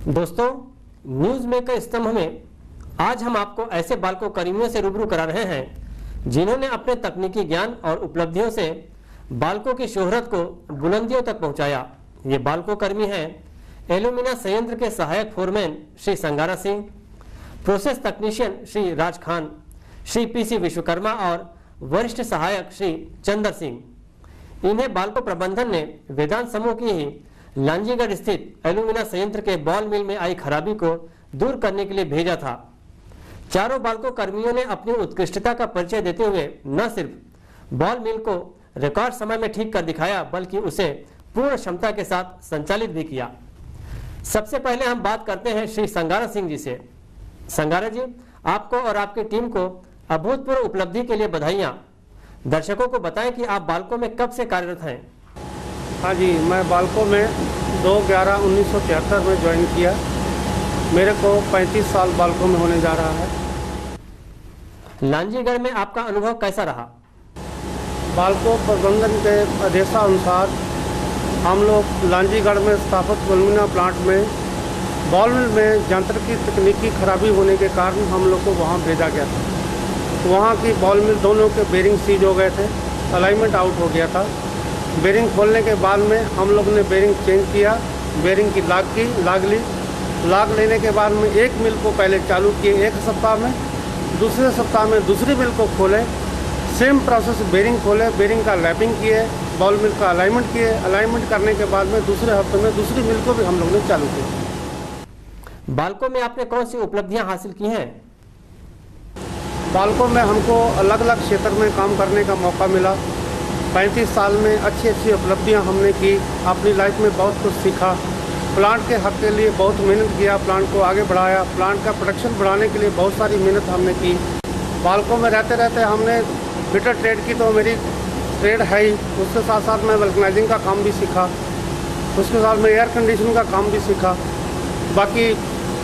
दोस्तों, news maker स्तंभ में आज हम आपको ऐसे बाल्को कर्मियों से रूबरू करा रहे हैं जिन्होंने अपने तकनीकी ज्ञान और उपलब्धियों से बाल्को की शोहरत को बुलंदियों तक पहुंचाया। ये बाल्को कर्मी हैं एल्यूमिना संयंत्र के सहायक फोरमैन श्री संगारा सिंह, प्रोसेस तकनीशियन श्री राज खान, श्री पीसी विश्वकर्मा और वरिष्ठ सहायक श्री चंदर सिंह। इन्हें बाल्को प्रबंधन ने वेदांत समूह की ही लांजीगढ़ स्थित एल्यूमिना संयंत्र के बॉल मिल में आई खराबी को दूर करने के लिए भेजा था। चारों बाल्को कर्मियों ने अपनी उत्कृष्टता का परिचय देते हुए न सिर्फ बॉल मिल को रिकॉर्ड समय में ठीक कर दिखाया बल्कि उसे पूर्ण क्षमता के साथ संचालित भी किया। सबसे पहले हम बात करते हैं श्री संगारा सिंह जी से। संगारा जी, आपको और आपकी टीम को अभूतपूर्व उपलब्धि के लिए बधाइयां। दर्शकों को बताएं कि आप बाल्को में कब से कार्यरत हैं। हाँ जी, मैं बाल्को में 2/11/1973 में ज्वाइन किया। मेरे को 35 साल बाल्को में होने जा रहा है। लांजीगढ़ में आपका अनुभव कैसा रहा? बाल्को प्रबंधन के आदेशानुसार हम लोग लांजीगढ़ में स्थापित एल्यूमिना प्लांट में बॉल मिल में यंत्र की तकनीकी खराबी होने के कारण हम लोग को वहाँ भेजा गया था। वहाँ की बॉल मिल दोनों के बेरिंग सीज हो गए थे, अलाइनमेंट आउट हो गया था। बेरिंग खोलने के बाद में हम लोग ने बेरिंग चेंज किया, बेरिंग की लाग लेने के बाद में एक मिल को पहले चालू किए एक सप्ताह में, दूसरे सप्ताह में दूसरी मिल को खोले, सेम प्रोसेस बेरिंग खोले, बेरिंग का लैपिंग किए, बॉल मिल का अलाइनमेंट किए, अलाइनमेंट करने के बाद में दूसरे हफ्ते में दूसरी मिल को भी हम लोग ने चालू किया। बाल्को में आपने कौन सी उपलब्धियां हासिल की हैं? बाल्को में हमको अलग अलग क्षेत्र में काम करने का मौका मिला। 35 साल में अच्छी अच्छी उपलब्धियां हमने की, अपनी लाइफ में बहुत कुछ सीखा। प्लांट के हक के लिए बहुत मेहनत किया, प्लांट को आगे बढ़ाया, प्लांट का प्रोडक्शन बढ़ाने के लिए बहुत सारी मेहनत हमने की। बाल्को में रहते रहते हमने फिटर ट्रेड की, तो मेरी ट्रेड है ही, उसके साथ साथ मैं वल्कनाइजिंग का काम भी सीखा, उसके साथ मैं एयर कंडीशनिंग का काम भी सीखा। बाकी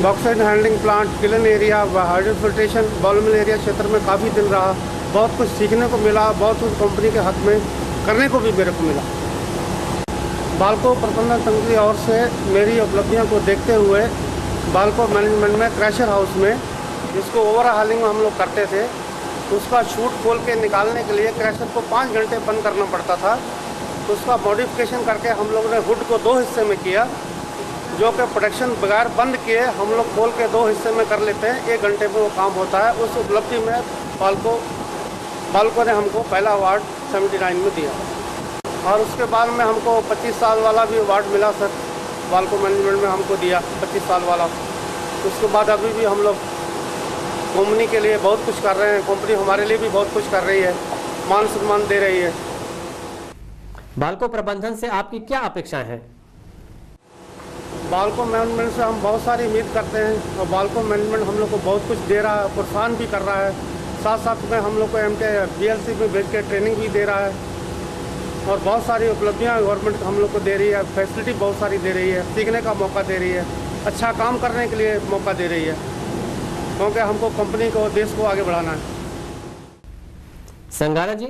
bauxite handling plant, kiln area, hydro filtration, ball mill area क्षेत्र में काफ़ी दिन रहा। बहुत कुछ सीखने को मिला, बहुत कुछ कंपनी के हक में करने को भी मेरे को मिला। बाल्को प्रबंधन संघ की ओर से मेरी उपलब्धियों को देखते हुए बाल्को मैनेजमेंट में क्रैशर हाउस में, जिसको ओवरहालिंग हम लोग करते थे, उसका शूट खोल के निकालने के लिए क्रैशर को 5 घंटे बंद करना पड़ता था। उसका मॉडिफिकेशन करके हम लोग ने हुड को 2 हिस्से में किया, जो कि प्रोडक्शन बगैर बंद किए हम लोग खोल के 2 हिस्से में कर लेते हैं। 1 घंटे में वो काम होता है। उस उपलब्धि में बाल्को ने हमको पहला अवार्ड 79 में दिया, और उसके बाद में हमको 25 साल वाला भी अवार्ड मिला सर, बाल्को मैनेजमेंट में हमको दिया 25 साल वाला। उसके बाद अभी भी हम लोग कंपनी के लिए बहुत कुछ कर रहे हैं, कंपनी हमारे लिए भी बहुत कुछ कर रही है, मान सम्मान दे रही है। बाल्को प्रबंधन से आपकी क्या अपेक्षाएं हैं? बाल्को मैनेजमेंट से हम बहुत सारी उम्मीद करते हैं, और बाल्को मैनेजमेंट हम लोग को बहुत कुछ दे रहा है, प्रोत्साहन भी कर रहा है। साथ साथ में हम लोग को BLC में भेज के ट्रेनिंग भी दे रहा है, और बहुत सारी उपलब्धियां गवर्नमेंट हम लोग को दे रही है, फैसिलिटी बहुत सारी दे रही है, सीखने का मौका दे रही है, अच्छा काम करने के लिए मौका दे रही है, क्योंकि हमको कंपनी को, देश को आगे बढ़ाना है। संगारा जी,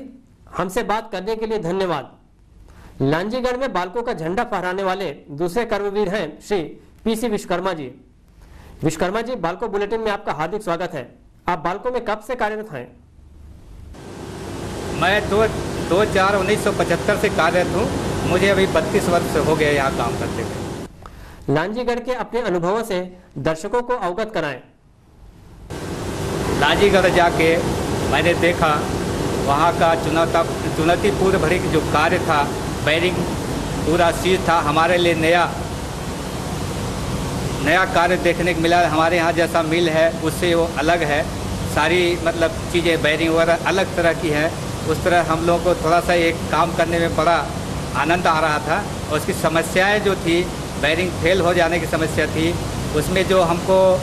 हमसे बात करने के लिए धन्यवाद। लांजीगढ़ में बाल्को का झंडा फहराने वाले दूसरे कर्मवीर हैं श्री पीसी विश्वकर्मा जी। विश्वकर्मा जी, बाल्को बुलेटिन में आपका हार्दिक स्वागत है। आप बाल्को में कब से कार्यरत हैं? मैं 2/4/1975 से कार्यरत हूँ। मुझे अभी 32 वर्ष हो गए यहाँ काम करते हुए। लांजीगढ़ के अपने अनुभवों से दर्शकों को अवगत कराएं। लांजीगढ़ जाके मैंने देखा वहाँ का चुनौतीपूर्ण भरी जो कार्य था, बेरिंग पूरा सीज था, हमारे लिए नया कार्य देखने को मिला। हमारे यहाँ जैसा मिल है उससे वो अलग है, सारी मतलब चीज़ें बेरिंग वगैरह अलग तरह की है। उस तरह हम लोगों को थोड़ा सा एक काम करने में बड़ा आनंद आ रहा था। और उसकी समस्याएं जो थी, बेरिंग फेल हो जाने की समस्या थी, उसमें जो हमको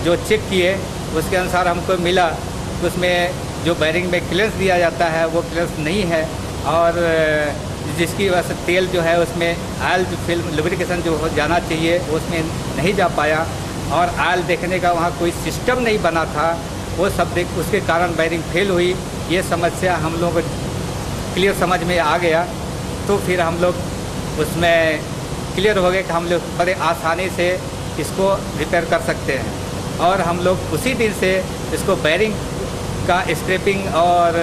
जो चेक किए उसके अनुसार हमको मिला कि उसमें जो बेरिंग में क्लियरेंस दिया जाता है वो क्लियरेंस नहीं है, और जिसकी वजह से तेल जो है उसमें ऑयल फिल्म लुब्रिकेशन जो हो जाना चाहिए उसमें नहीं जा पाया, और ऑयल देखने का वहाँ कोई सिस्टम नहीं बना था। वो सब उसके कारण बेरिंग फेल हुई। ये समस्या हम लोग क्लियर समझ में आ गया, तो फिर हम लोग उसमें क्लियर हो गए कि हम लोग बड़े आसानी से इसको रिपेयर कर सकते हैं। और हम लोग उसी दिन से इसको बेरिंग का स्क्रैपिंग और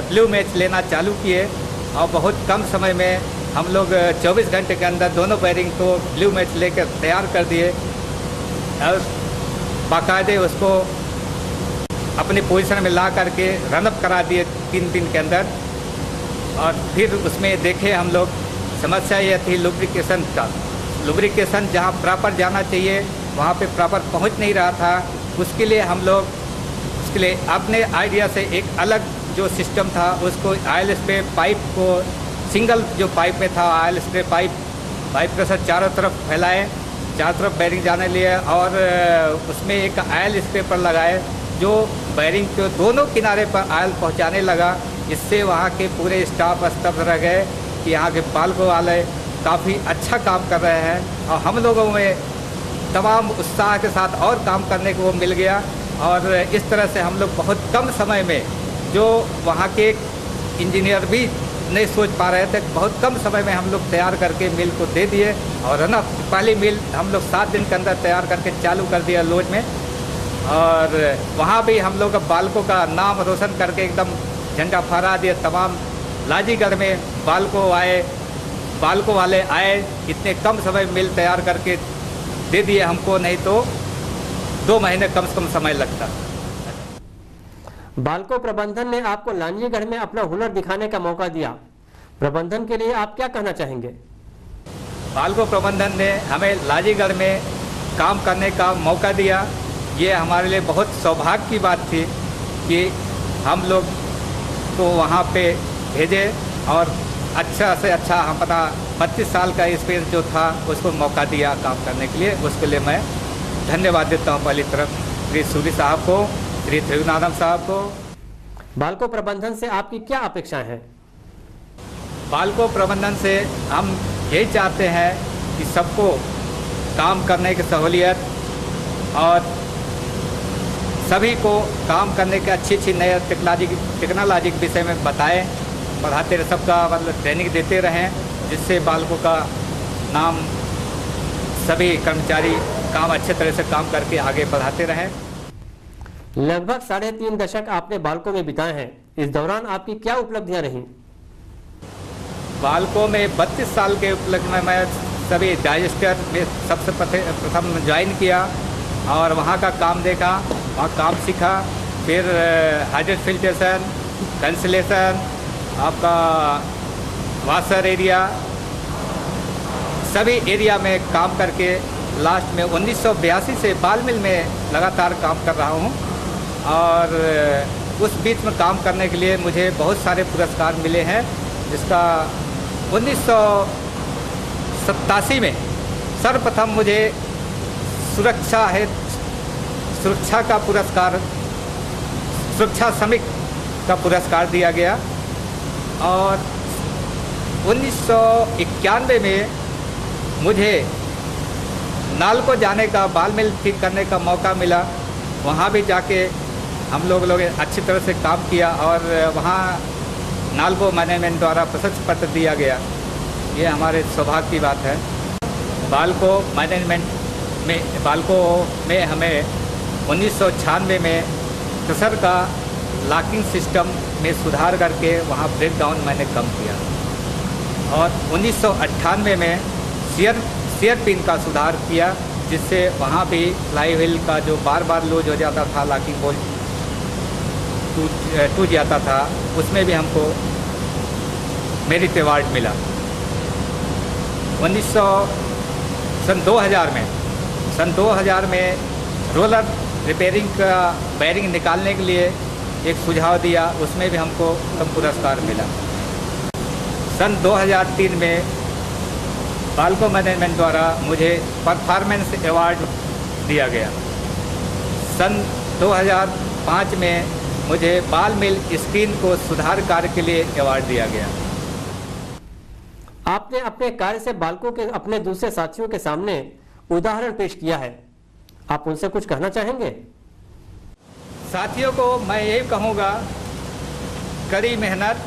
ब्लू मैच लेना चालू किए और बहुत कम समय में हम लोग 24 घंटे के अंदर दोनों बेरिंग को ब्लू मैच लेकर तैयार कर दिए और बाकायदे उसको अपनी पोजीशन में ला करके रनअप करा दिए 3 दिन के अंदर। और फिर उसमें देखे हम लोग समस्या ये थी लुब्रिकेशन का। लुब्रिकेशन जहाँ प्रॉपर जाना चाहिए वहाँ पे प्रॉपर पहुँच नहीं रहा था। उसके लिए हम लोग उसके लिए अपने आइडिया से एक अलग जो सिस्टम था उसको ऑयल स्प्रे पाइप को सिंगल जो पाइप में था ऑयल स्प्रे पाइप प्रेशर चारों तरफ फैलाए, चारों तरफ बेरिंग जाने लिए और उसमें एक ऑयल स्क्रेपर लगाए जो बेरिंग के दोनों किनारे पर ऑयल पहुंचाने लगा। इससे वहाँ के पूरे स्टाफ स्तब्ध रह गए कि यहाँ के बाल्को वाले काफ़ी अच्छा काम कर रहे हैं और हम लोगों में तमाम उत्साह के साथ और काम करने को मिल गया। और इस तरह से हम लोग बहुत कम समय में जो वहाँ के इंजीनियर भी नहीं सोच पा रहे थे, बहुत कम समय में हम लोग तैयार करके मिल को दे दिए। और है ना, पहली मिल हम लोग 7 दिन के अंदर तैयार करके चालू कर दिया लोज में। और वहाँ भी हम लोग बाल्को का नाम रोशन करके एकदम झंडा फहरा दिया। तमाम लाजीगढ़ में बाल्को वाले आए, इतने कम समय में मिल तैयार करके दे दिए हमको, नहीं तो 2 महीने कम से कम समय लगता। बाल्को प्रबंधन ने आपको लांजीगढ़ में अपना हुनर दिखाने का मौका दिया। प्रबंधन के लिए आप क्या कहना चाहेंगे? बाल्को प्रबंधन ने हमें लांजीगढ़ में काम करने का मौका दिया। ये हमारे लिए बहुत सौभाग्य की बात थी कि हम लोग को वहाँ पे भेजे और अच्छा से अच्छा हमारा 25 साल का एक्सपीरियंस जो था उसको मौका दिया काम करने के लिए। उसके लिए मैं धन्यवाद देता हूँ पहली तरफ श्री सूरी साहब को, श्री त्रिभुवनाथम साहब को। बाल्को प्रबंधन से आपकी क्या अपेक्षाएं हैं? बाल्को प्रबंधन से हम यही चाहते हैं कि सबको काम करने की सहूलियत और सभी को काम करने के अच्छी नए टेक्नोलॉजी के विषय में बताएं, पढ़ाते रहे, सबका मतलब ट्रेनिंग देते रहें, जिससे बाल्को का नाम सभी कर्मचारी काम अच्छे तरह से काम करके आगे बढ़ाते रहें। लगभग 3.5 दशक आपने बाल्को में बिताए हैं। इस दौरान आपकी क्या उपलब्धियां रहीं? बाल्को में 32 साल के उपलक्ष्य में मैं सभी डाइजेस्टर में सबसे प्रथम ज्वाइन किया और वहाँ का काम देखा, वहाँ काम सीखा। फिर हाइड्रेट फिल्ट्रेशन, कैंसिलेशन, आपका वाशर एरिया, सभी एरिया में काम करके लास्ट में 1982 से बाल मिल में लगातार काम कर रहा हूँ। और उस बीच में काम करने के लिए मुझे बहुत सारे पुरस्कार मिले हैं, जिसका 1987 में सर्वप्रथम मुझे सुरक्षा का पुरस्कार, सुरक्षा श्रमिक का पुरस्कार दिया गया। और 1991 में मुझे नालको जाने का, बाल मिल ठीक करने का मौका मिला। वहाँ भी जाके हम लोग अच्छी तरह से काम किया और वहाँ नालको मैनेजमेंट द्वारा प्रशस्ति पत्र दिया गया। ये हमारे सौभाग्य की बात है। बाल्को में हमें 1996 में क्रशर का लॉकिंग सिस्टम में सुधार करके वहाँ ब्रेकडाउन मैंने कम किया। और 1998 में शेयर पिन का सुधार किया, जिससे वहाँ भी फ्लाई व्हील का जो बार बार लूज हो जाता था, लॉकिंग बोल्ट टूट जाता था, उसमें भी हमको मेरिट अवार्ड मिला। सन 2000 में रोलर रिपेयरिंग का बेरिंग निकालने के लिए एक सुझाव दिया, उसमें भी हमको उत्तम पुरस्कार मिला। सन 2003 में बाल्को मैनेजमेंट द्वारा मुझे परफॉर्मेंस अवार्ड दिया गया। सन 2005 में मुझे बाल मिल स्क्रीन को सुधार कार्य के लिए अवार्ड दिया गया। आपने अपने कार्य से बाल्को के अपने दूसरे साथियों के सामने उदाहरण पेश किया है, आप उनसे कुछ कहना चाहेंगे? साथियों को मैं यही कहूँगा, कड़ी मेहनत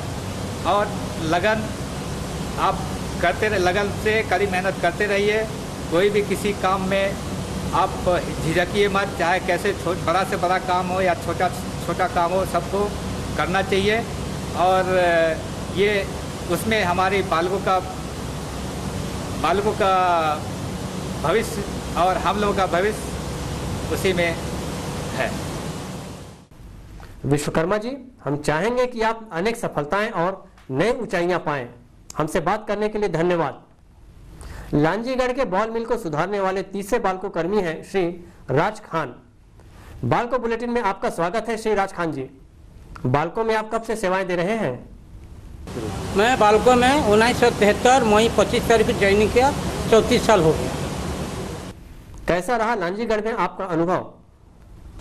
और लगन आप करते रहे, लगन से कड़ी मेहनत करते रहिए। कोई भी किसी काम में आप झिझकिए मत, चाहे कैसे बड़ा से बड़ा काम हो या छोटा छोटा काम हो, सबको करना चाहिए। और ये उसमें हमारे बालकों का भविष्य और हम लोगों का भविष्य उसी में है। विश्वकर्मा जी, हम चाहेंगे कि आप अनेक सफलताएं और नई ऊंचाइयां पाएं। हमसे बात करने के लिए धन्यवाद। लांजीगढ़ के बॉल मिल को सुधारने वाले तीसरे बालको कर्मी हैं श्री राज खान। बालको बुलेटिन में आपका स्वागत है श्री राज खान जी। बालको में आप कब से सेवाएं दे रहे हैं? मैं बालको में 1973 मई 25 तारीख को ज्वाइनिंग किया, 34 साल हो गया। कैसा रहा लांजीगढ़ में आपका अनुभव?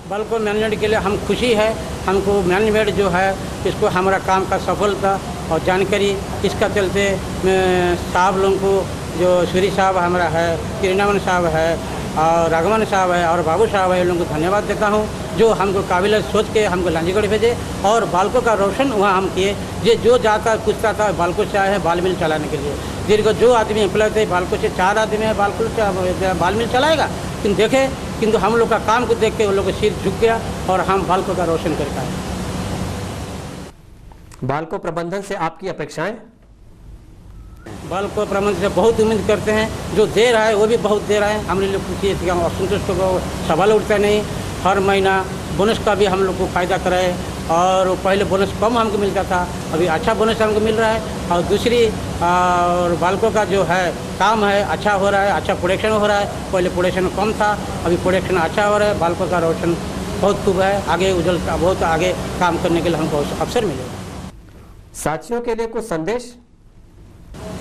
बालको मैनेजमेंट के लिए हम खुशी है। हमको मैनेजमेंट जो है इसको हमारा काम का सफलता और जानकारी इसका चलते साहब लोगों को, जो सूरी साहब हमारा है, किरणावन साहब है और राघवन साहब है और बाबू साहब है, इन लोगों को धन्यवाद देता हूँ जो हमको काबिल सोच के हमको लांजीगढ़ भेजे और बालको का रोशन वहाँ हम किए। ये जो जाता पूछता था बालको से आए हैं बाल मिल चलाने के लिए, जिनको जो आदमी एम्प्लॉय थे बालको से 4 आदमी है बालको से बाल मिल चलाएगा, किंतु हम लोग का काम को देख के उन लोग का सिर झुक गया और हम बालको का रोशन कर पाए। बालको प्रबंधन से आपकी अपेक्षाएं? बालको प्रबंधन से बहुत उम्मीद करते हैं। जो दे रहा है वो भी बहुत दे रहा है। हम लोग पूछिए असंतुष्ट को सवाल उठता नहीं। हर महीना बोनस का भी हम लोग को फ़ायदा कराए और पहले बोनस कम हमको मिलता था, अभी अच्छा बोनस हमको मिल रहा है। और दूसरी और बालको का जो है काम है अच्छा हो रहा है, अच्छा प्रोडक्शन हो रहा है। पहले प्रोडक्शन कम था, अभी प्रोडक्शन अच्छा हो रहा है। बालको का रोशन बहुत खूब है। आगे उज्जवल बहुत आगे काम करने के लिए हमको अवसर मिलेगा। साथियों के लिए कुछ संदेश?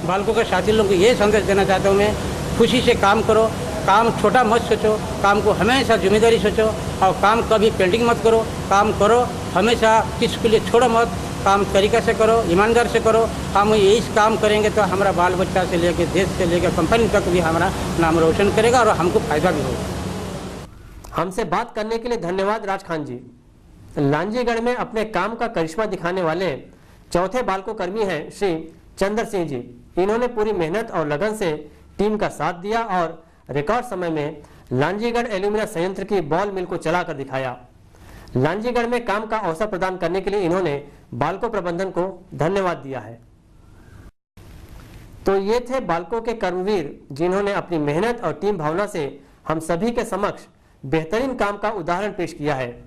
बालको के साथी लोगों को ये संदेश देना चाहता हूँ मैं, खुशी से काम करो, काम छोटा मत सोचो, काम को हमेशा जिम्मेदारी सोचो और काम कभी पेंडिंग मत करो। काम करो हमेशा, किसी के लिए छोड़ो मत, काम तरीक़ा से करो, ईमानदार से करो। हम यही काम करेंगे तो हमारा बाल बच्चा से लेकर देश से लेकर कंपनी तक भी हमारा नाम रोशन करेगा और हमको फ़ायदा भी होगा। हमसे बात करने के लिए धन्यवाद राज खान जी। लांजीगढ़ में अपने काम का करिश्मा दिखाने वाले चौथे बालको कर्मी हैं श्री चंद्र सिंह जी। इन्होंने पूरी मेहनत और लगन से टीम का साथ दिया और रिकॉर्ड समय में लांजीगढ़ एल्यूमिना संयंत्र की बॉल मिल को चलाकर दिखाया। लांजीगढ़ में काम का अवसर प्रदान करने के लिए इन्होंने बालको प्रबंधन को धन्यवाद दिया है। तो ये थे बालको के कर्मवीर जिन्होंने अपनी मेहनत और टीम भावना से हम सभी के समक्ष बेहतरीन काम का उदाहरण पेश किया है।